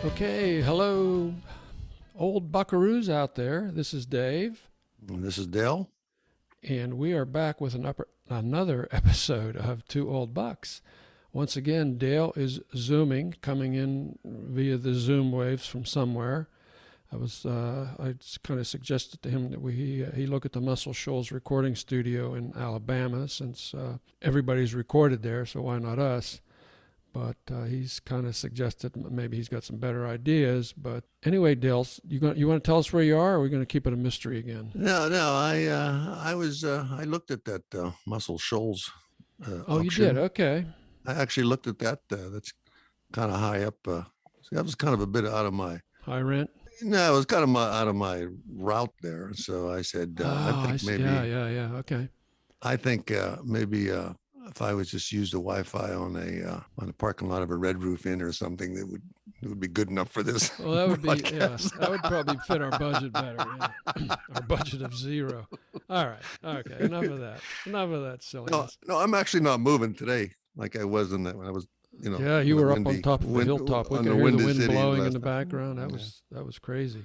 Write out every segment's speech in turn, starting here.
Okay, hello, old buckaroos out there. This is Dave. And this is Dale. And we are back with another episode of Two Old Bucks. Once again, Dale is Zooming, coming in via the Zoom waves from somewhere. I kind of suggested to him that he look at the Muscle Shoals recording studio in Alabama, since everybody's recorded there, so why not us? But he's kind of suggested maybe he's got some better ideas. But anyway, Dale, you want to tell us where you are, or are we going to keep it a mystery again? No. I looked at that Muscle Shoals. Oh, auction. You did? Okay. I actually looked at that. That's kind of high up. That was kind of a bit out of my high rent. No, it was kind of out of my route there. So I said, I think maybe. Yeah. Okay. I think maybe. If I was just use the Wi-Fi on a parking lot of a Red Roof Inn or something, it would be good enough for this. Well, that would be that would probably fit our budget better. Yeah. Our budget of $0. All right, okay. Enough of that silliness. No, I'm actually not moving today like I was when I was. Yeah, you were up on top of the hilltop. We could hear the wind blowing in the background. That was crazy.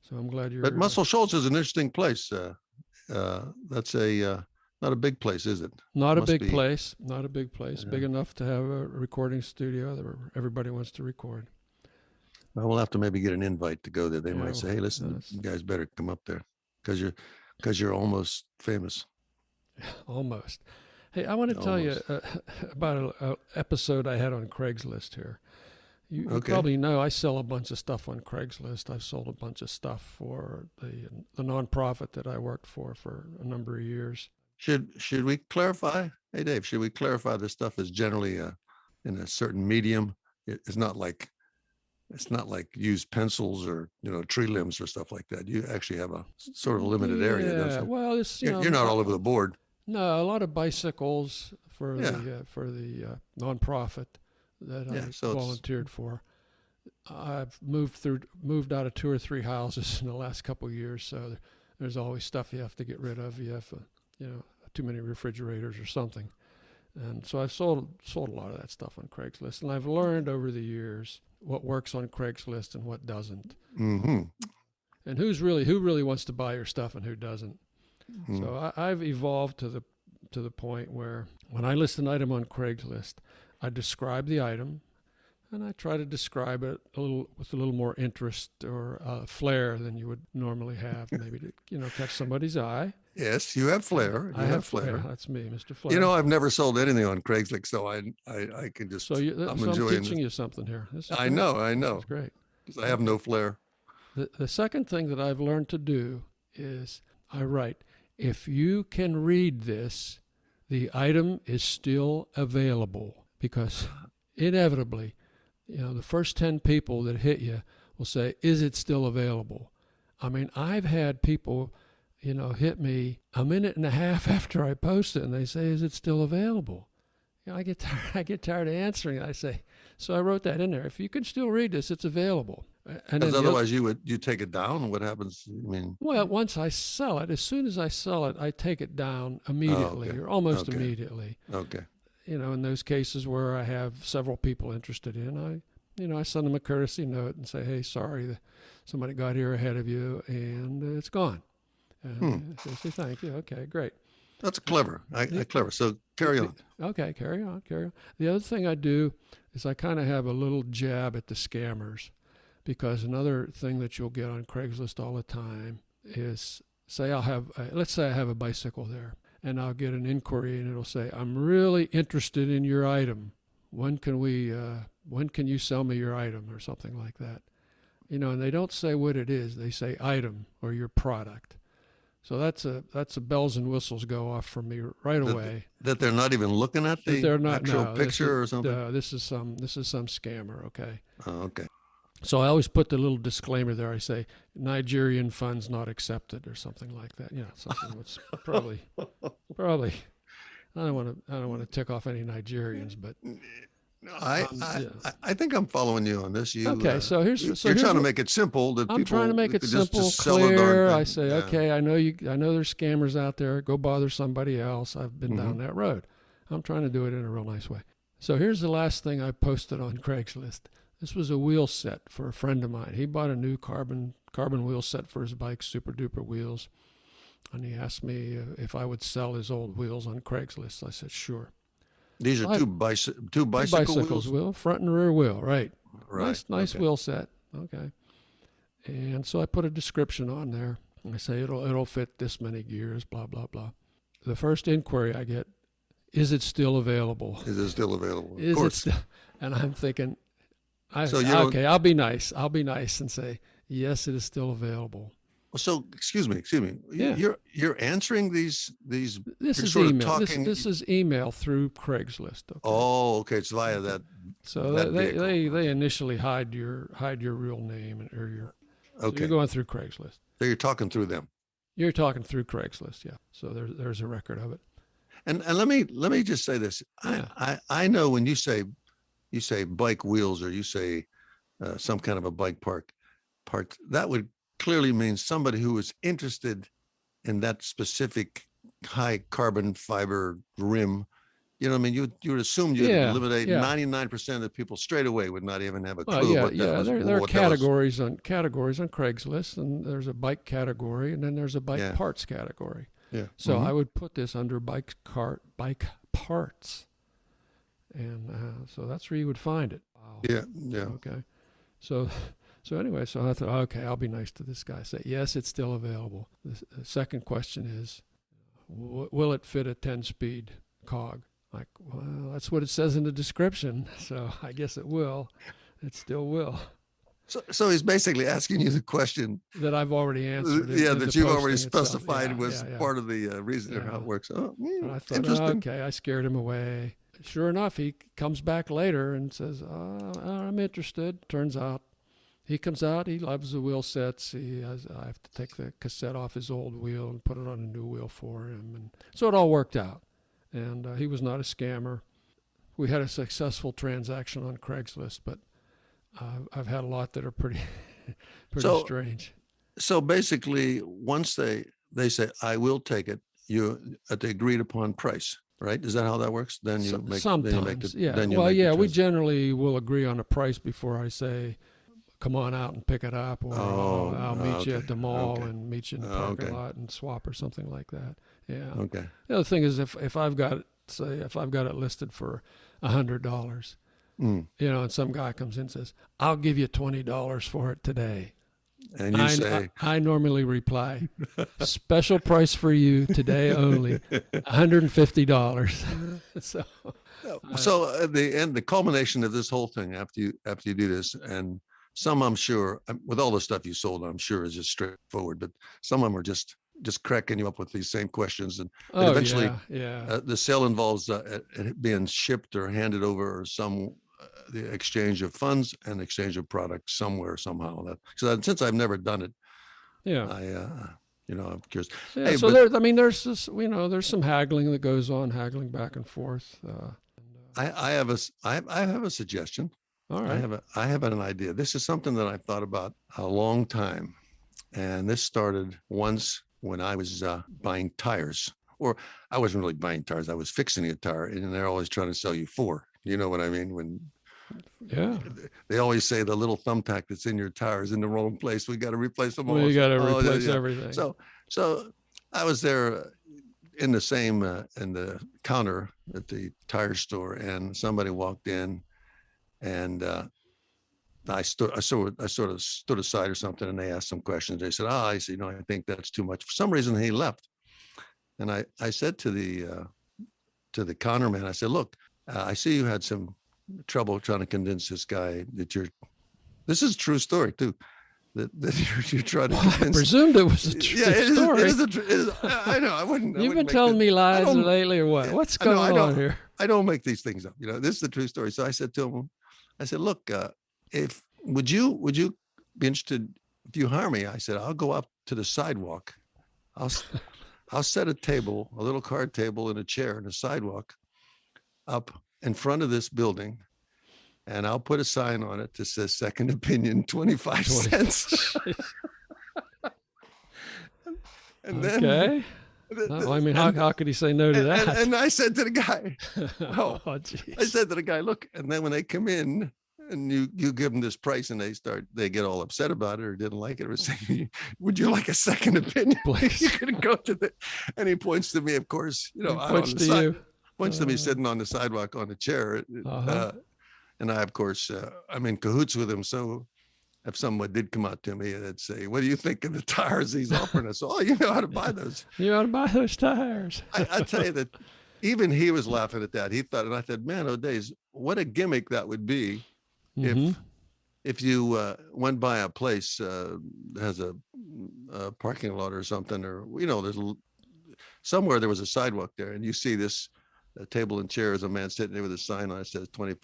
So I'm glad you're. But Muscle Shoals is an interesting place. That's not a big place, is it? Not a big place. Yeah. Big enough to have a recording studio that everybody wants to record. Well, we'll have to maybe get an invite to go there. They might say, "Hey, listen, you guys better come up there because you're almost famous." Almost. Hey, I want to tell you about an episode I had on Craigslist here. You probably know I sell a bunch of stuff on Craigslist. I've sold a bunch of stuff for the nonprofit that I worked for a number of years. Should we clarify? Hey, Dave, should we clarify this stuff is generally in a certain medium? It's not like used pencils or tree limbs or stuff like that. You actually have a sort of limited area, don't you? Well, you're not all over the board. No, a lot of bicycles for the nonprofit that I volunteered for. I've moved out of 2 or 3 houses in the last couple of years, so there's always stuff you have to get rid of. You have too many refrigerators or something. And so I've sold a lot of that stuff on Craigslist. And I've learned over the years what works on Craigslist and what doesn't. Mm-hmm. And who really wants to buy your stuff and who doesn't. Mm-hmm. So I've evolved to the point where when I list an item on Craigslist, I describe the item, and I try to describe it with a little more interest or flair than you would normally have, maybe to catch somebody's eye. Yes, you have flair. I have flair. That's me, Mr. Flair. I've never sold anything on Craigslist, so I can just. I'm teaching you something here. I know. This is great. Because I have no flair. The second thing that I've learned to do is I write, if you can read this, the item is still available, because inevitably, the first 10 people that hit you will say, is it still available? I mean, I've had people, hit me a minute and a half after I post it, and they say, is it still available? I get tired of answering. I say, so I wrote that in there. If you can still read this, it's available. Because otherwise you take it down. What happens? Well, once I sell it, as soon as I sell it, I take it down immediately or almost immediately. Okay. In those cases where I have several people interested in, I send them a courtesy note and say, hey, sorry, somebody got here ahead of you and it's gone. They say, thank you. Okay, great. That's clever. Clever. So carry on. Okay, carry on. The other thing I do is I kind of have a little jab at the scammers, because another thing that you'll get on Craigslist all the time is, let's say I have a bicycle there, and I'll get an inquiry and it'll say, I'm really interested in your item. When can you sell me your item, or something like that? And they don't say what it is. They say item or your product. So that's a bells and whistles go off for me right away. That they're not even looking at the actual picture or something? This is some scammer, okay? Oh, okay. So I always put the little disclaimer there. I say, Nigerian funds not accepted, or something like that. Something that's probably. I don't want to tick off any Nigerians, but. I think I'm following you on this. So you're trying to make it simple. I'm trying to make it simple, clear. I say, okay, I know there's scammers out there. Go bother somebody else. I've been down that road. I'm trying to do it in a real nice way. So here's the last thing I posted on Craigslist. This was a wheel set for a friend of mine. He bought a new carbon wheel set for his bike, super duper wheels. And he asked me if I would sell his old wheels on Craigslist. I said, sure. These are two bicycles wheel, front and rear wheel, right? Right. Nice Okay. wheel set. Okay. And so I put a description on there. I say it'll fit this many gears, blah, blah, blah. The first inquiry I get, is it still available? Is it still available? Is Of course. And I'm thinking, So okay, I'll be nice. I'll be nice and say, yes, it is still available. So excuse me. Yeah. You're answering these. This you're is sort of email. talking- This is email through Craigslist. Okay? Oh, okay. It's via that. So that they initially hide your real name or your. So Okay. you're going through Craigslist. So you're talking through them. You're talking through Craigslist, yeah. So there's a record of it. And let me just say this. Yeah. I know when you say bike wheels or you say some kind of a bike part, that would clearly mean somebody who is interested in that specific high carbon fiber rim. You know what I mean? You would assume you'd eliminate 99% of the people straight away would not even have a clue what that was. There are what that was. categories on Craigslist, and there's a bike category, and then there's a bike parts category. Yeah. So I would put this under bike parts, and so that's where you would find it. Wow. Yeah. Okay. So anyway, so I thought, okay, I'll be nice to this guy. Say, yes, it's still available. The second question is, will it fit a 10-speed cog? Like, well, that's what it says in the description, so I guess it will. It still will. So he's basically asking you the question that I've already answered. That you've already itself. specified was part of the reason of how it works. Oh, I thought, interesting. Okay, I scared him away. Sure enough, he comes back later and says, I'm interested. Turns out he comes out, he loves the wheel sets. I have to take the cassette off his old wheel and put it on a new wheel for him. And so it all worked out. And he was not a scammer. We had a successful transaction on Craigslist, but I've had a lot that are pretty strange. So basically, once they say, I will take it, you at the agreed upon price, right? Is that how that works? Then you make sometimes, we generally will agree on a price before I say, come on out and pick it up, or I'll meet you at the mall and meet you in the parking lot and swap or something like that. Yeah. Okay. The other thing is if I've got it listed for $100, and some guy comes in and says, I'll give you $20 for it today. And you say, I normally reply, special price for you today only, $150. So at the end, the culmination of this whole thing, after you do this, and some I'm sure, with all the stuff you sold, I'm sure is just straightforward, but some of them are just cracking you up with these same questions, and eventually the sale involves it being shipped or handed over, or the exchange of funds and exchange of products somewhere somehow. Since I've never done it, I'm curious. Yeah, hey, so there's this, there's some haggling that goes on, haggling back and forth. I have a suggestion. All right. I have an idea. This is something that I've thought about a long time, and this started once when I was buying tires, or I wasn't really buying tires. I was fixing a tire, and they're always trying to sell you 4. You know what I mean? They always say the little thumbtack that's in your tire is in the wrong place. We got to replace them all. You got to replace everything. So I was there in the counter at the tire store, and somebody walked in, and I sort of stood aside or something, and they asked some questions. They said, I see, I think that's too much. For some reason, he left. And I said to the counter man, I said, look, I see you had some trouble trying to convince this guy that this is a true story too, that you're trying to convince. I presumed it was a true story. It is I know. I wouldn't. You've been telling me lies lately, or what? What's going on here? I don't make these things up. This is the true story. So I said to him, look, would you be interested if you hire me? I said, I'll go up to the sidewalk. I'll set a table, a little card table and a chair in the sidewalk up in front of this building, and I'll put a sign on it that says second opinion, 25 cents. And then, okay. I mean, how could he say no to that? And I said to the guy, I said to the guy, look, and then when they come in and you give them this price, and they get all upset about it or didn't like it, or say, would you like a second opinion? You could go to the, and he points to me, of course, He points to you. Points to me sitting on the sidewalk on a chair. And I, of course, I'm in cahoots with him. So if someone did come out to me and say, what do you think of the tires he's offering us? Oh, you know how to buy those. You ought to buy those tires. I tell you that even he was laughing at that. He thought, and I said, man, oh days, what a gimmick that would be if you went by a place that has a parking lot or something, or, you know, there's somewhere there was a sidewalk there, and you see this table and chairs, a man sitting there with a sign on it says 20,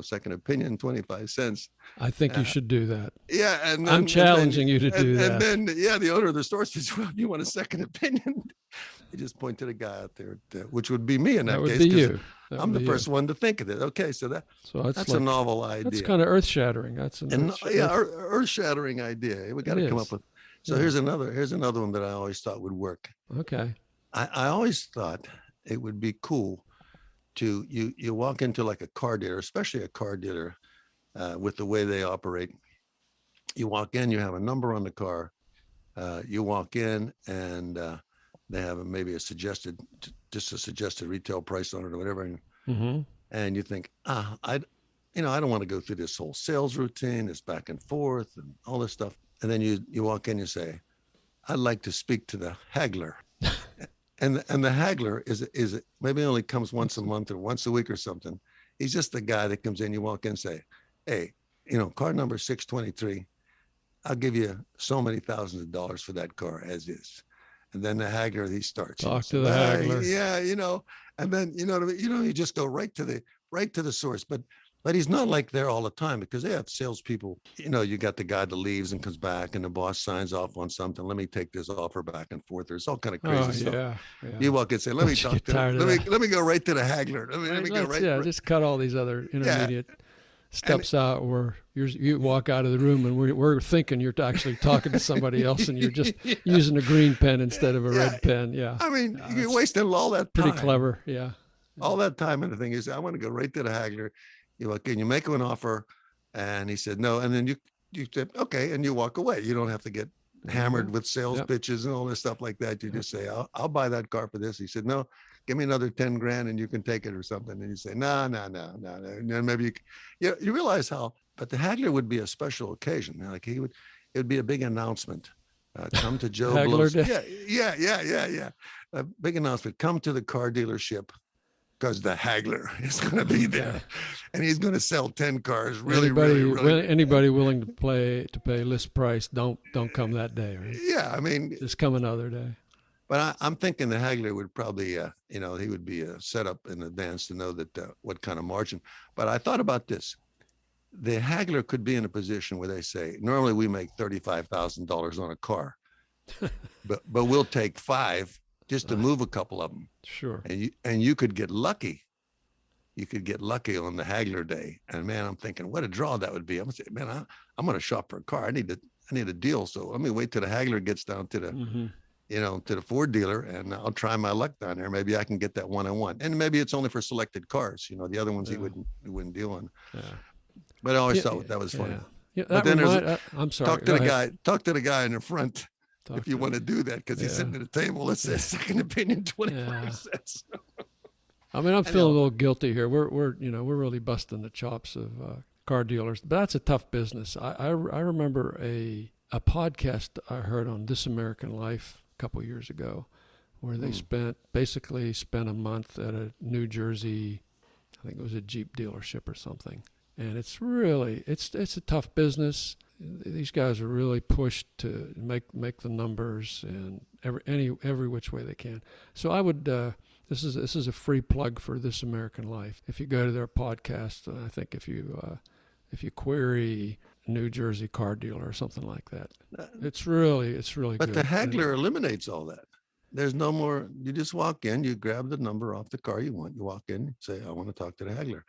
second opinion, 25 cents. I think you should do that. Yeah. And then, I'm challenging you to do that. And then, the owner of the store says, well, you want a second opinion? He just pointed to the guy out there, which would be me in that case. Would be you. I'm the first one to think of it. Okay. So that's like, a novel idea. That's kind of earth-shattering. That's an earth-shattering idea. We got to come up with. So here's another one that I always thought would work. Okay. I always thought it would be cool to you walk into like a car dealer, especially a car dealer, with the way they operate. You walk in, you have a number on the car. You walk in, and they have maybe a suggested retail price on it or whatever. And you think, I don't want to go through this whole sales routine, this back and forth and all this stuff. And then you walk in, you say, I'd like to speak to the haggler. And the haggler is maybe only comes once a month or once a week or something. He's just the guy that comes in. You walk in and say, hey, car number 623, I'll give you so many thousands of dollars for that car as is. And then the haggler, he starts. Talk to the haggler. Yeah, and then, you just go right to the source. But he's not like there all the time, because they have salespeople. You got the guy that leaves and comes back, and the boss signs off on something. Let me take this offer back and forth. There's all kind of crazy stuff. Yeah. You walk in and say, let me go right to the haggler. Let me go right. Just cut all these other intermediate steps out where you walk out of the room, and we're thinking you're actually talking to somebody else, and you're just using a green pen instead of a red pen. Yeah. I mean, you're wasting all that time. Pretty clever. Yeah. All that time. And the thing is, I want to go right to the haggler. You walk in, you make him an offer, and he said no, and then you said okay, and you walk away. You don't have to get hammered with sales pitches and all this stuff like that. You just say, I'll buy that car for this. He said, no, give me another 10 grand and you can take it or something. And you say, no. And then maybe you realize how, but the haggler would be a special occasion. Like it would be a big announcement. Come to Joe Blow's. Yeah. A big announcement. Come to the car dealership, because the haggler is going to be there, and he's going to sell 10 cars. Anybody willing to pay list price, don't come that day, right? Yeah, I mean, just come another day. But I'm thinking the haggler would probably, he would be set up in advance to know that what kind of margin. But I thought about this: the haggler could be in a position where they say, normally we make $35,000 on a car, but we'll take 5. Just to move a couple of them. Sure. And you could get lucky. You could get lucky on the haggler day. And man, I'm thinking, what a draw that would be. I'm gonna say, man, I'm gonna shop for a car. I need a deal. So let me wait till the haggler gets down to the, to the Ford dealer, and I'll try my luck down there. Maybe I can get that one-on-one. And maybe it's only for selected cars. The other ones he wouldn't deal on. Yeah. But I always thought that was funny. Yeah, but then I'm sorry. Talk to the guy in the front. If you want to do that, because he's sitting at a table that says second opinion 25 cents. I mean, I'm feeling a little guilty here. We're really busting the chops of car dealers, but that's a tough business. I remember a podcast I heard on This American Life a couple of years ago, where they spent a month at a New Jersey, I think it was a Jeep dealership or something, and it's a tough business. These guys are really pushed to make the numbers and every which way they can. So I would this is a free plug for This American Life. If you go to their podcast, I think if you query New Jersey car dealer or something like that, it's really good. But the haggler eliminates all that. There's no more. You just walk in, you grab the number off the car you want. You walk in, say, I want to talk to the haggler.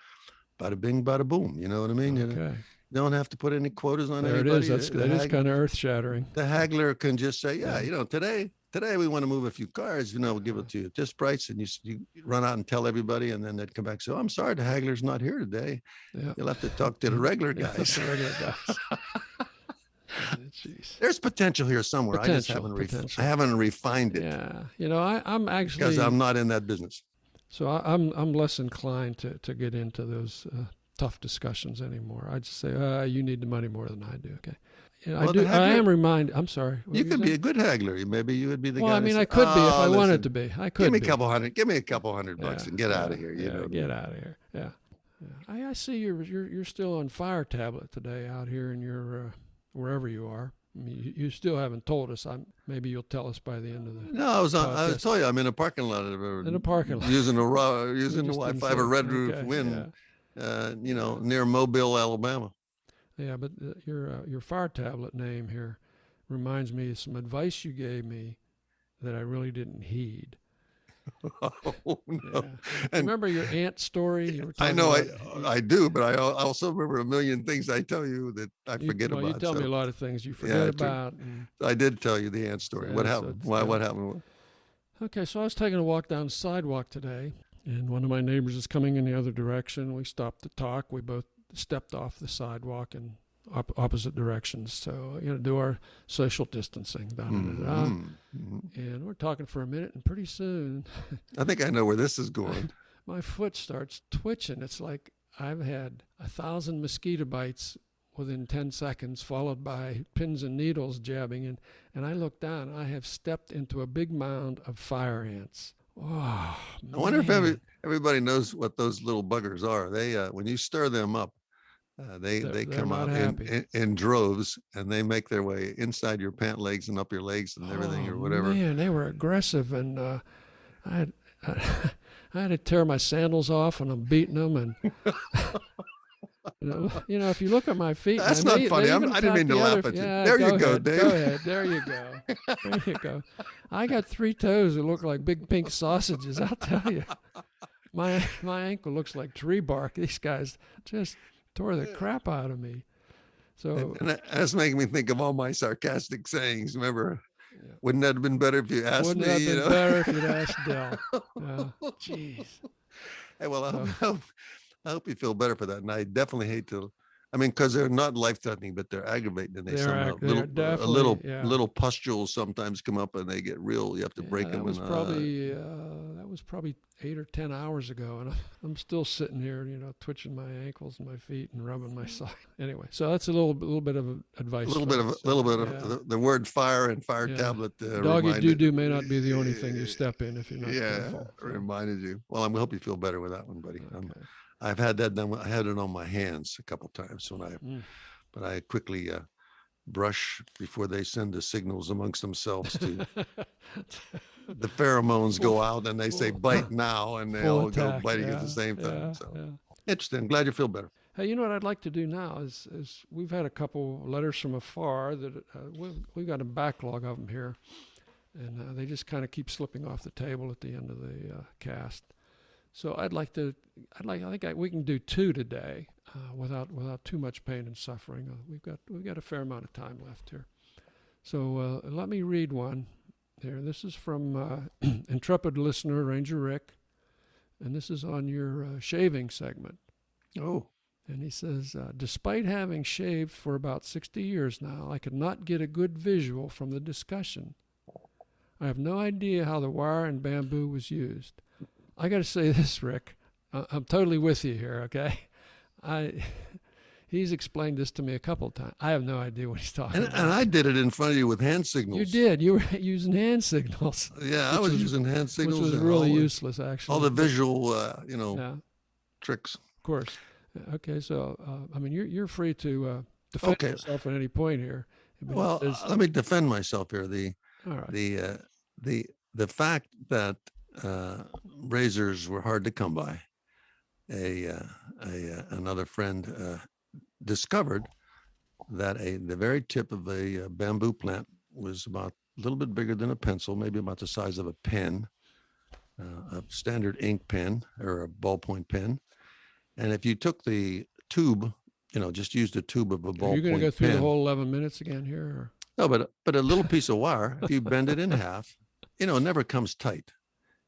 Bada bing, bada boom. You know what I mean? Okay. don't have to put any quotas on There anybody. it is. That is kind of earth-shattering. The haggler can just say, yeah, today we want to move a few cars, we'll give it to you at this price. And you run out and tell everybody, and then they'd come back and say, oh, I'm sorry, the haggler's not here today. Yeah. You'll have to talk to the regular guys. Jeez. There's potential here somewhere. I just haven't refined it. Yeah. I'm actually, because I'm not in that business. So I'm less inclined to get into those tough discussions anymore. I just say, you need the money more than I do. Okay. I am reminded. I'm sorry. You could be a good haggler. Maybe you would be the guy. Well, I mean, I could be if I wanted to be. I could. Give me a couple hundred bucks and get out of here. Get out of here. Yeah. I see you're still on fire tablet today out here in your wherever you are. I mean, you still haven't told us. Maybe you'll tell us by the end of the. No, I was telling you, I'm in a parking lot. In a parking lot. Using the Wi-Fi, a red roof wind, near Mobile, Alabama. Yeah, but your fire tablet name here reminds me of some advice you gave me that I really didn't heed. Oh, no. Yeah. Remember your aunt story? I know I do, but I also remember a million things I tell you that I forget about. You tell me a lot of things you forget about. I did tell you the aunt story. What happened? What happened? Okay, so I was taking a walk down the sidewalk today, and one of my neighbors is coming in the other direction. We stopped to talk. We both stepped off the sidewalk in opposite directions. So, do our social distancing. And we're talking for a minute, and pretty soon... I think I know where this is going. My foot starts twitching. It's like I've had 1,000 mosquito bites within 10 seconds, followed by pins and needles jabbing. And I look down, I have stepped into a big mound of fire ants. Oh, I wonder if everybody knows what those little buggers are. They when you stir them up, they come out in droves, and they make their way inside your pant legs and up your legs and everything or whatever. Man, they were aggressive, and I had to tear my sandals off, and I'm beating them. And if you look at my feet, that's not funny. I didn't mean to laugh at you. There you go, Dave. Go ahead. There you go. There you go. I got 3 toes that look like big pink sausages. I'll tell you, my ankle looks like tree bark. These guys just tore the crap out of me. So and that's making me think of all my sarcastic sayings. Remember, wouldn't that have been better if you asked me? Wouldn't that have been better if you'd asked Del? Jeez. Hey, well, I hope you feel better for that. And I definitely hate to. I mean, because they're not life-threatening, but they're aggravating, and a little pustules sometimes come up, and they get real. You have to break them. That was probably 8 or 10 hours ago, and I'm still sitting here, twitching my ankles and my feet and rubbing my side. Anyway, so that's a little bit of advice. A little bit of the word fire and fire tablet. Doggy doo-doo may not be the only thing you step in if you're not careful. So. Reminded you. Well, I hope you feel better with that one, buddy. Okay. I've had that done. I had it on my hands a couple times but I quickly brush before they send the signals amongst themselves to the pheromones go out, and they say bite now, and they all go biting at the same time. Interesting. I'm glad you feel better. Hey, what I'd like to do now is we've had a couple letters from afar that we've got a backlog of them here, and they just kind of keep slipping off the table at the end of the cast. So I think we can do 2 today without too much pain and suffering. We've got a fair amount of time left here. So let me read one here. This is from intrepid listener Ranger Rick, and this is on your shaving segment. Oh. And he says, despite having shaved for about 60 years now, I could not get a good visual from the discussion. I have no idea how the wire and bamboo was used. I got to say this, Rick. I'm totally with you here, okay? He's explained this to me a couple of times. I have no idea what he's talking about. And I did it in front of you with hand signals. You did. You were using hand signals. Yeah, I was using hand signals. Which was really useless, actually. All the visual, tricks. Of course. Okay, so, you're free to defend yourself at any point here. Well, let me defend myself here. All right. The fact that razors were hard to come by. Another friend discovered that the very tip of a bamboo plant was about a little bit bigger than a pencil, maybe about the size of a pen, a standard ink pen or a ballpoint pen. And if you took the tube just used a tube of a ballpoint pen. Are you going to go through the whole 11 minutes again here? Or? No, but a little piece of wire, if you bend it in half, it never comes tight.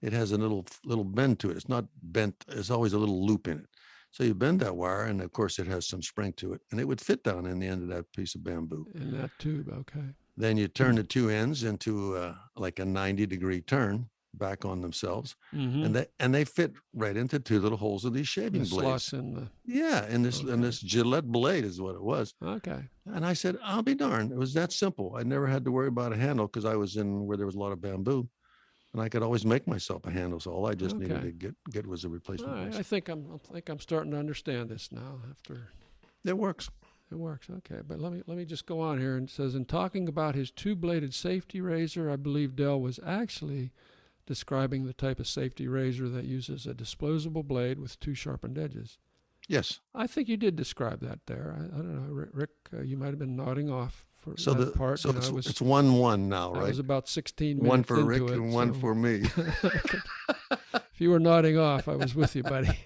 It has a little bend to it. It's not bent. There's always a little loop in it. So you bend that wire, and of course it has some spring to it, and it would fit down in the end of that piece of bamboo. In that tube, okay. Then you turn the two ends into like a 90-degree turn back on themselves, and they fit right into two little holes of these shaving blades. Slots in the and this Gillette blade is what it was. Okay. And I said, I'll be darned. It was that simple. I never had to worry about a handle because I was in where there was a lot of bamboo, and I could always make myself a handle. So all I just needed to get was a replacement. All right. I think I'm starting to understand this now. After it works. It works. Okay. But let me just go on here. And it says, in talking about his two-bladed safety razor, I believe Dell was actually describing the type of safety razor that uses a disposable blade with two sharpened edges. Yes. I think you did describe that there. I don't know, Rick, you might have been nodding off for that part. So it's 1-1 now, right? I was about 16 minutes one for into Rick it, and one for me. If you were nodding off, I was with you, buddy.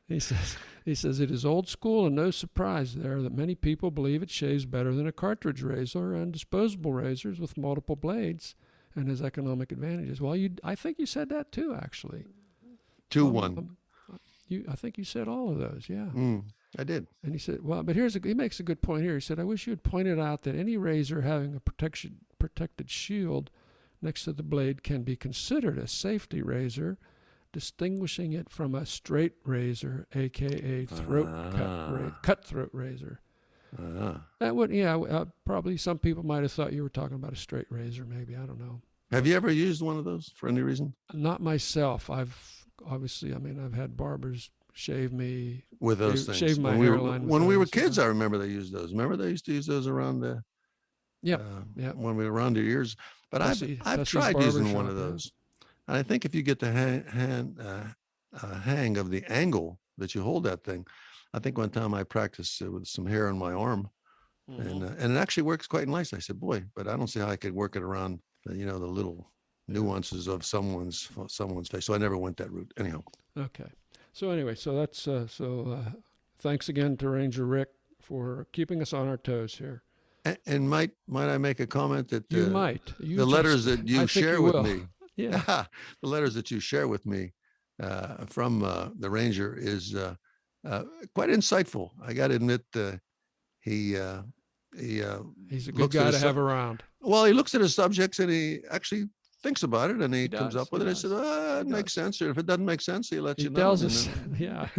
He says, it is old school and no surprise there that many people believe it shaves better than a cartridge razor and disposable razors with multiple blades and has economic advantages. Well, I think you said that too, actually. 2-1. I think you said all of those, yeah. I did. And he said, well, but he makes a good point here. He said, I wish you had pointed out that any razor having a protected shield next to the blade can be considered a safety razor, distinguishing it from a straight razor, a.k.a. cutthroat razor. That would, probably some people might have thought you were talking about a straight razor, maybe. I don't know. Have you ever used one of those for any reason? Not myself. I've had barbers shave me. With those things. Shave my hairline. When we were kids, I remember they used those. Remember they used to use those around the... when we were around your ears. But I've tried using one of those. And I think if you get the hang of the angle that you hold that thing, I think one time I practiced with some hair on my arm, and it actually works quite nice. I said, boy, but I don't see how I could work it around, the little nuances of someone's face. So I never went that route. Anyhow. Okay. So anyway, so that's thanks again to Ranger Rick for keeping us on our toes here. And might I make a comment that you might. The letters that you share with me. Yeah. The letters that you share with me from the Ranger is quite insightful. I got to admit, he's a good guy to have around. Well, he looks at his subjects and he actually thinks about it, and he comes up with it. I said, it makes sense. Or if it doesn't make sense, he lets you know. He tells us, yeah.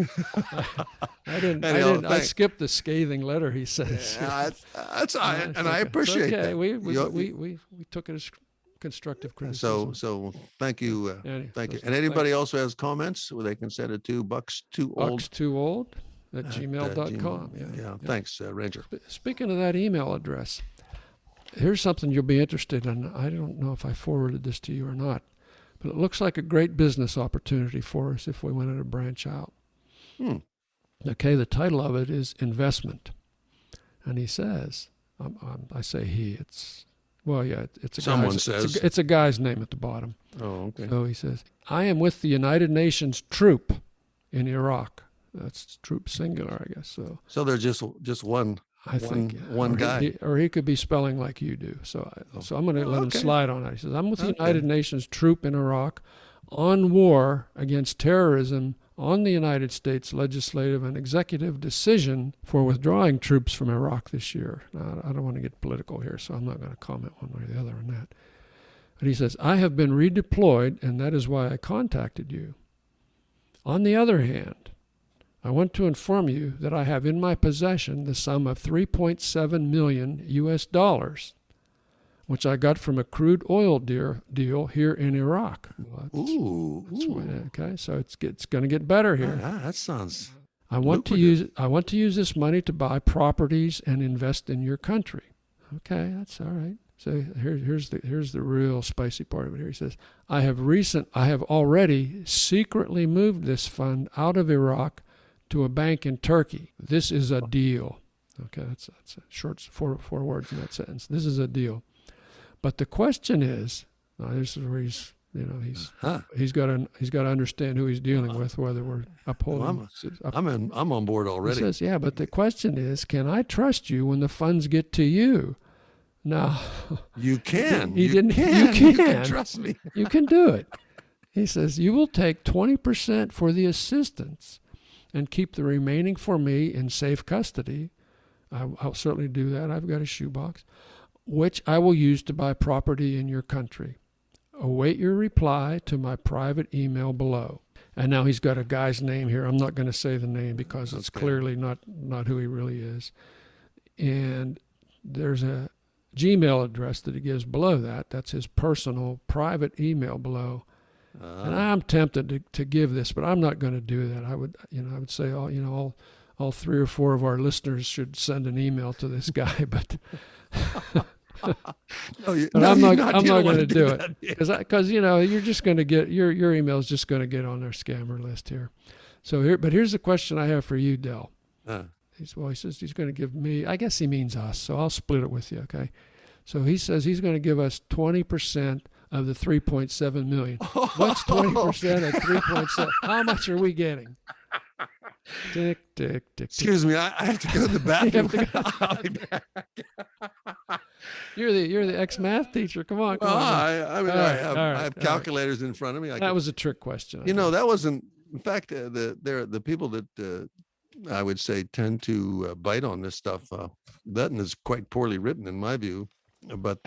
I didn't. I skipped the scathing letter he says. Yeah, I appreciate that. We took it as constructive criticism. So thank you. Thank you. And anybody else who has comments, they can send it to BUCKSTWOOLD at gmail.com. Yeah. Thanks, Ranger. Speaking of that email address, here's something you'll be interested in. I don't know if I forwarded this to you or not, but it looks like a great business opportunity for us if we wanted to branch out. Okay, the title of it is Investment. And he says, I say he, it's a someone guy's, says. It's a guy's name at the bottom. Oh, okay. So he says, I am with the United Nations troop in Iraq. That's troop singular, I guess. So there's just one. I think one guy, or he could be spelling like you do. So I'm going to let him slide on that. He says, I'm with the United Nations troop in Iraq on war against terrorism on the United States legislative and executive decision for withdrawing troops from Iraq this year. Now, I don't want to get political here, so I'm not going to comment one way or the other on that. But he says, I have been redeployed, and that is why I contacted you. On the other hand, I want to inform you that I have in my possession the sum of $3.7 million US, which I got from a crude oil deal here in Iraq. Okay, so it's going to get better here. That sounds. I want to use this money to buy properties and invest in your country. Okay, that's all right. So here's the real spicy part of it. Here he says, I have already secretly moved this fund out of Iraq to a bank in Turkey. This is a deal. Okay, that's a short four words in that sentence. This is a deal. But the question is, now this is where he's You know, Huh. he's got to understand who he's dealing with, whether we're upholding. I'm on board already. He says, yeah, but the question is, can I trust you when the funds get to you? No. You can. You can. You can trust me. You can do it. He says, you will take 20% for the assistance and keep the remaining for me in safe custody. I'll certainly do that. I've got a shoebox, which I will use to buy property in your country. Await your reply to my private email below. And now he's got a guy's name here. I'm not going to say the name because it's clearly not who he really is. And there's a Gmail address that he gives below that. That's his personal private email below. And I'm tempted to give this, but I'm not going to do that. I would say all 3 or 4 of our listeners should send an email to this guy, but I'm not going to do it because you're just going to get your email is just going to get on their scammer list here. So here's the question I have for you, Del. He says he's going to give me. I guess he means us, so I'll split it with you. Okay. So he says he's going to give us 20% of the 3.7 million. What's 20% of 3.7? How much are we getting? Tick, tick, tick. Excuse me, I have to go to the bathroom. I'll be back. You're the ex-math teacher. Come on. I have calculators in front of me. That was a trick question. That wasn't. In fact, the people that I would say tend to bite on this stuff. That is quite poorly written in my view. But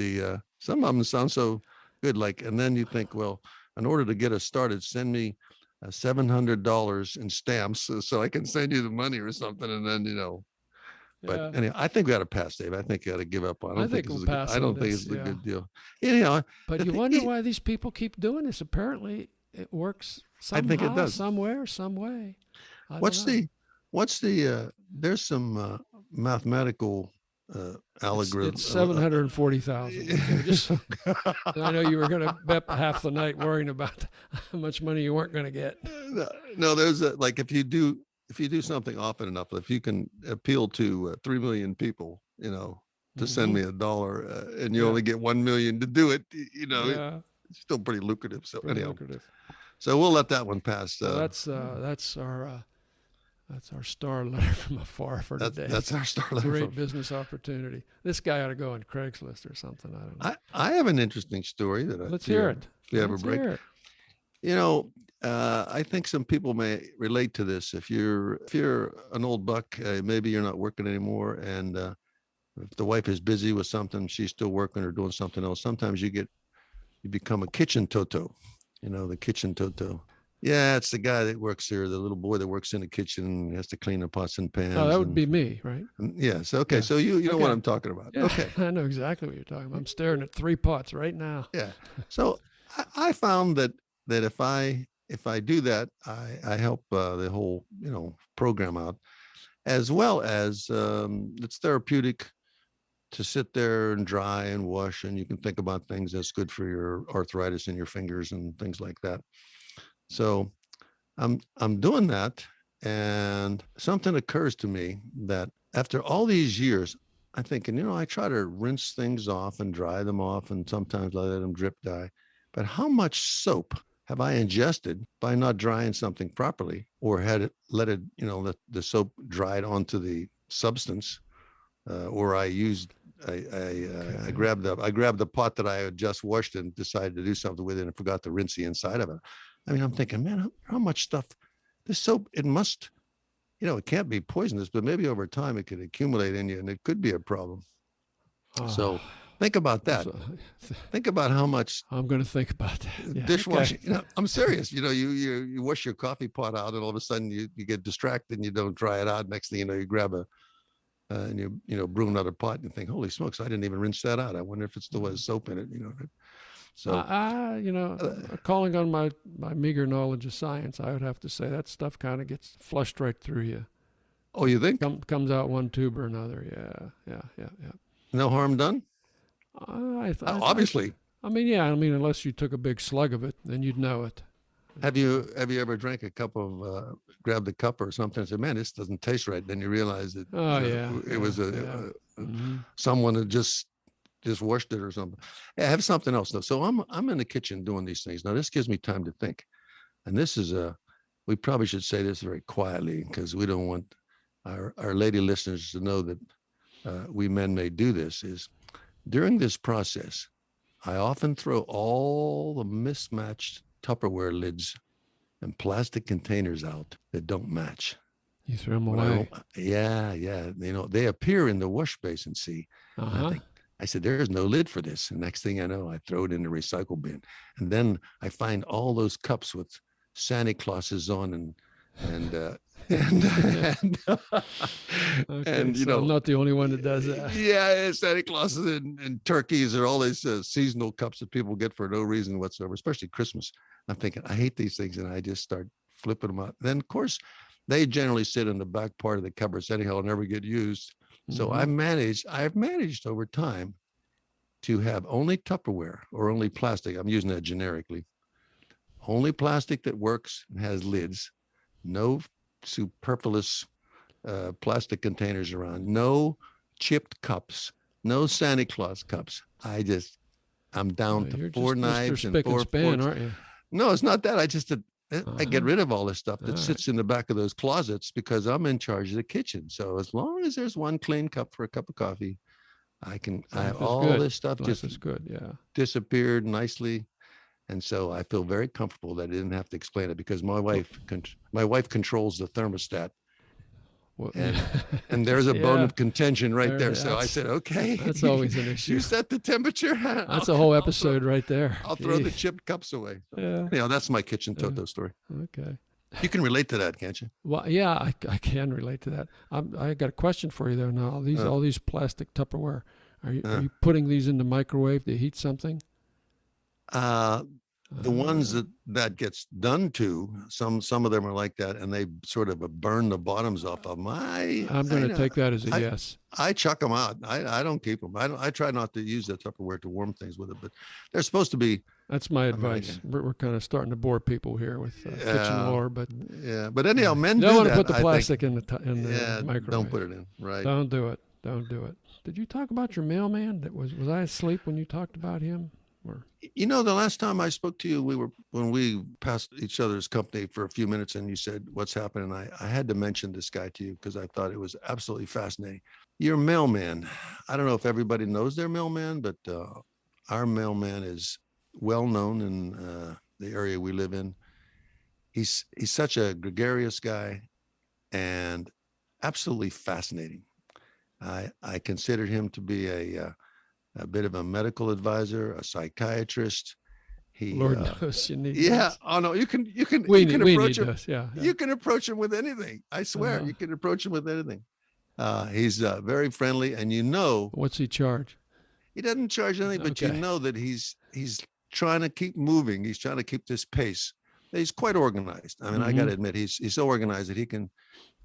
some of them sound so good. And then you think, well, in order to get us started, send me $700 in stamps so I can send you the money or something. And then, but anyway, I think we got to pass, Dave. I think you got to give up on it. I don't think it's a good deal. But you wonder why these people keep doing this. Apparently it works somehow, I think it does. Somewhere, some way. What's the there's some mathematical algorithm. It's 740,000. I know you were going to bet half the night worrying about how much money you weren't going to get. No, there's if you do something often enough, if you can appeal to 3 million people, to send me $1, and you only get 1 million to do it, it's still pretty lucrative. So so we'll let that one pass. That's our star letter from afar for today. That's our star letter. Great business opportunity. This guy ought to go on Craigslist or something. I don't know. I have an interesting story that let's hear it. If we have a break. I think some people may relate to this. If you're an old buck, maybe you're not working anymore, and if the wife is busy with something, she's still working or doing something else. Sometimes you become a kitchen toto. The kitchen toto. Yeah, it's the guy that works here, the little boy that works in the kitchen and has to clean the pots and pans. Oh, that would be me, right? Yes. Okay. Yeah. So you know what I'm talking about. Yeah, okay. I know exactly what you're talking about. I'm staring at 3 pots right now. Yeah. So I found that if I do that, I help the whole program out, as well as it's therapeutic to sit there and dry and wash, and you can think about things that's good for your arthritis in your fingers and things like that. So I'm doing that, and something occurs to me that after all these years, I'm thinking, I try to rinse things off and dry them off, and sometimes I let them drip dry. But how much soap have I ingested by not drying something properly, or let the soap dried onto the substance, or I grabbed the pot that I had just washed and decided to do something with it and forgot to rinse the inside of it. I mean, I'm thinking, man, how much stuff, this soap, it must, it can't be poisonous, but maybe over time it could accumulate in you and it could be a problem. So think about that. Think about how much. I'm going to think about that. Yeah, dishwashing. I'm serious. You wash your coffee pot out and all of a sudden you get distracted and you don't dry it out. Next thing you know, you grab and you brew another pot and you think, holy smokes, I didn't even rinse that out. I wonder if it still has soap in it, So, calling on my meager knowledge of science, I would have to say that stuff kind of gets flushed right through you. Oh, you think? Comes out one tube or another. Yeah. No harm done? Obviously. Unless you took a big slug of it, then you'd know it. Have you ever drank a cup of, grabbed a cup or something and said, man, this doesn't taste right. Then you realize that it was someone had just just washed it or something. I have something else though. So I'm in the kitchen doing these things. Now this gives me time to think. And this is we probably should say this very quietly because we don't want our lady listeners to know that we men may do this. Is during this process, I often throw all the mismatched Tupperware lids and plastic containers out that don't match. You throw them away. Yeah. They appear in the wash basin, see. Uh-huh. I said, there's no lid for this. And next thing I know, I throw it in the recycle bin. And then I find all those cups with Santa Clauses on and Okay, so I'm not the only one that does that. Yeah, Santa Clauses and turkeys or all these seasonal cups that people get for no reason whatsoever, especially Christmas. I'm thinking, I hate these things, and I just start flipping them out. Then, of course, they generally sit in the back part of the cupboards anyhow, never get used. So I've managed over time to have only Tupperware or only plastic. I'm using that generically. Only plastic that works and has lids. No superfluous plastic containers around. No chipped cups. No Santa Claus cups. I'm down to 4 knives and 4 forks. Aren't you? No, it's not that. I get rid of all this stuff that sits in the back of those closets because I'm in charge of the kitchen. So as long as there's one clean cup for a cup of coffee, I have all this stuff Life is good. Yeah. disappeared nicely. And so I feel very comfortable that I didn't have to explain it because my wife controls the thermostat. Well, and there's a bone of contention right there. So I said, okay. That's always an issue. You set the temperature. That's a whole episode right there. I'll throw the chipped cups away. Yeah. That's my kitchen Toto story. Okay. You can relate to that, can't you? Well, yeah, I can relate to that. I got a question for you there now. All these plastic Tupperware, are you putting these in the microwave to heat something? The ones that gets done to, some of them are like that, and they sort of burn the bottoms off of them. I'm going to take that as a yes. I chuck them out. I don't keep them. I try not to use the Tupperware to warm things with it, but they're supposed to be. That's my advice. We're kind of starting to bore people here with kitchen lore, but but anyhow, men don't want to put the I plastic in the microwave. Don't put it in. Right. Don't do it. Did you talk about your mailman? Was I asleep when you talked about him? The last time I spoke to you, when we passed each other's company for a few minutes, and you said, "What's happening?" I had to mention this guy to you because I thought it was absolutely fascinating. Your mailman. I don't know if everybody knows their mailman, but our mailman is well known in the area we live in. He's such a gregarious guy and absolutely fascinating. I consider him to be a bit of a medical advisor, a psychiatrist. Lord knows you need. Yeah. This. Oh no, you can approach him. Yeah. You can approach him with anything. I swear, you can approach him with anything. He's very friendly, and what's he charge? He doesn't charge anything, but you know that he's trying to keep moving. He's trying to keep this pace. He's quite organized. I mean, I got to admit, he's so organized that he can,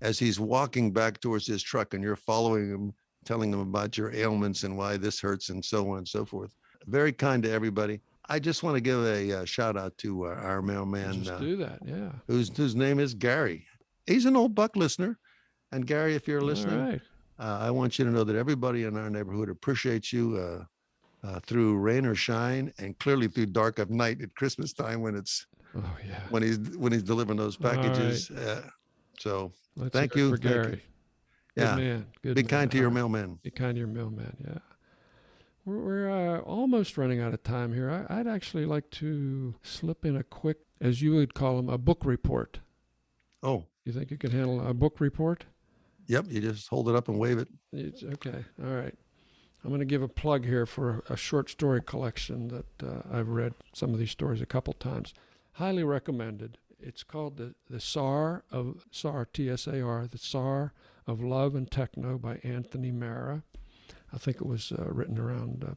as he's walking back towards his truck, and you're following him, telling them about your ailments and why this hurts and so on and so forth. Very kind to everybody. I just want to give a shout out to our mailman. Just do that, yeah. Whose name is Gary. He's an old Buck listener. And Gary, if you're listening, I want you to know that everybody in our neighborhood appreciates you through rain or shine, and clearly through dark of night at Christmas time when he's delivering those packages. So thank you for Gary. Yeah. Good man. Be kind to your mailman. Be kind to your mailman. Yeah. We're almost running out of time here. I'd actually like to slip in a quick, as you would call them, a book report. Oh. You think you could handle a book report? Yep. You just hold it up and wave it. It's okay. All right. I'm going to give a plug here for a short story collection that I've read some of these stories a couple times. Highly recommended. It's called the Tsar, T-S-A-R, The Tsar of Love and Techno by Anthony Mara. I think it was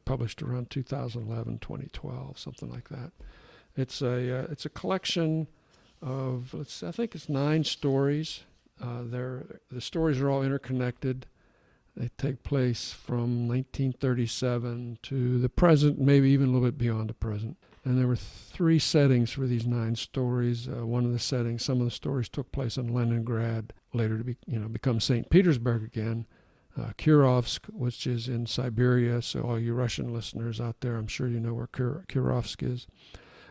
published around 2011, 2012, something like that. It's a collection of, I think it's 9 stories. The stories are all interconnected. They take place from 1937 to the present, maybe even a little bit beyond the present. And there were 3 settings for these 9 stories. One of the settings, some of the stories took place in Leningrad, later to become St. Petersburg again. Kirovsk, which is in Siberia. So all you Russian listeners out there, I'm sure you know where Kirovsk is.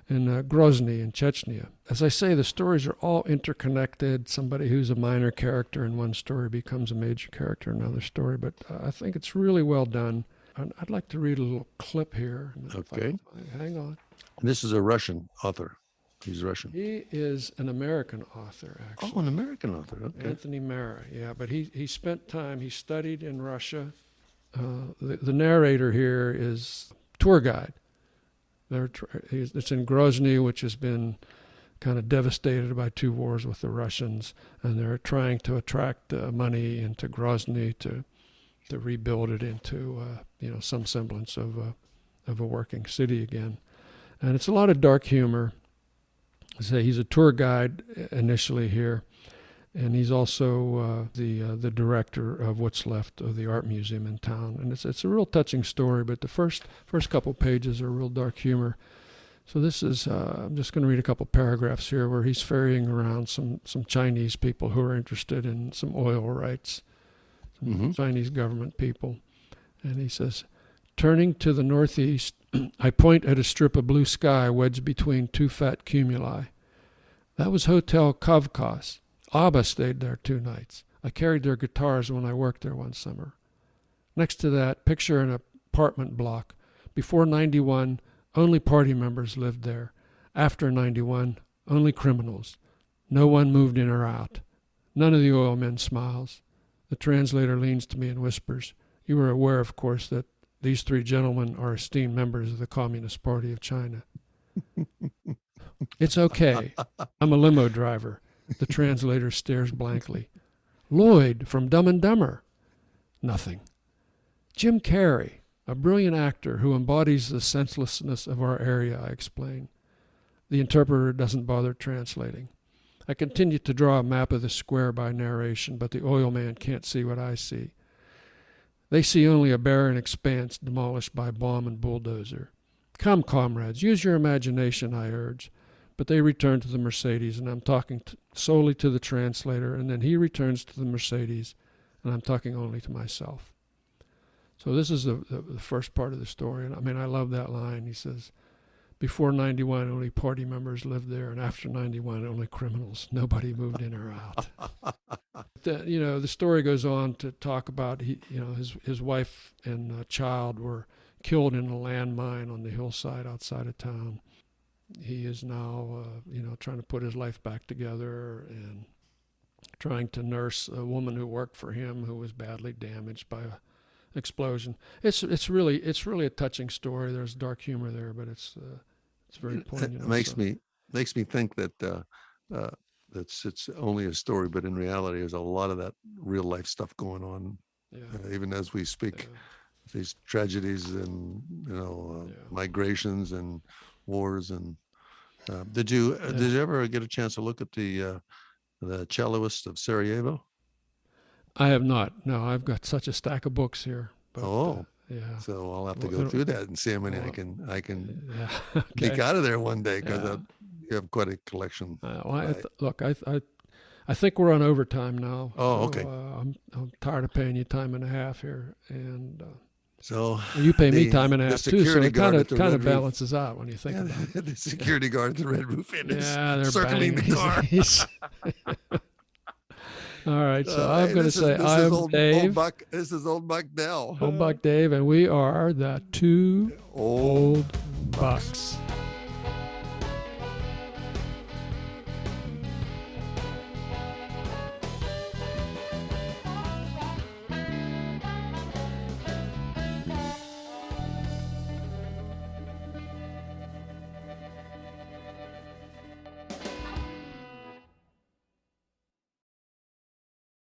And Grozny in Chechnya. As I say, the stories are all interconnected. Somebody who's a minor character in one story becomes a major character in another story. But I think it's really well done. I'd like to read a little clip here. Okay. Hang on. This is a Russian author. He's Russian. He is an American author, actually. Oh, an American author. Okay. Anthony Mara, yeah. But he spent time, he studied in Russia. The narrator here is tour guide. It's in Grozny, which has been kind of devastated by 2 wars with the Russians, and they're trying to attract money into Grozny to rebuild it into some semblance of a working city again. And it's a lot of dark humor. So he's a tour guide initially here, and he's also the director of what's left of the art museum in town. And it's a real touching story, but the first couple pages are real dark humor. So this is, I'm just going to read a couple paragraphs here where he's ferrying around some Chinese people who are interested in some oil rights, some Chinese government people. And he says, turning to the northeast, I point at a strip of blue sky wedged between 2 fat cumuli. That was Hotel Kavkaz. Abba stayed there 2 nights. I carried their guitars when I worked there one summer. Next to that, picture an apartment block. Before 91, only party members lived there. After 91, only criminals. No one moved in or out. None of the oil men smiles. The translator leans to me and whispers, you are aware, of course, that these 3 gentlemen are esteemed members of the Communist Party of China. It's okay. I'm a limo driver. The translator stares blankly. Lloyd from Dumb and Dumber. Nothing. Jim Carrey, a brilliant actor who embodies the senselessness of our area, I explain. The interpreter doesn't bother translating. I continue to draw a map of the square by narration, but the oil man can't see what I see. They see only a barren expanse demolished by bomb and bulldozer. Come, comrades, use your imagination, I urge. But they return to the Mercedes, and I'm talking solely to the translator, and then he returns to the Mercedes, and I'm talking only to myself. So this is the first part of the story, and I mean, I love that line. He says, before 91, only party members lived there, and after 91, only criminals. Nobody moved in or out. The story goes on to talk about his wife and child were killed in a landmine on the hillside outside of town. He is now, trying to put his life back together and trying to nurse a woman who worked for him who was badly damaged by an explosion. It's really a touching story. There's dark humor there, but it's very poignant. It makes me think that it's only a story, but in reality, there's a lot of that real life stuff going on, even as we speak. Yeah. These tragedies and migrations and wars and did you ever get a chance to look at the celloist of Sarajevo? I have not. No, I've got such a stack of books here. But, yeah. So I'll have to go through that and see how many I can sneak out of there one day, because you have quite a collection. I think we're on overtime now. Oh, okay. I'm tired of paying you time and a half here, and. So you pay me time and a half too, so it kind of balances roof. Out when you think about it. The security guard at the Red Roof Inn is they're circling banging. the car. All right, so I'm going to say I'm Dave. This is Old Buck Dell. Old Buck Dave, and we are the 2 Old Bucks.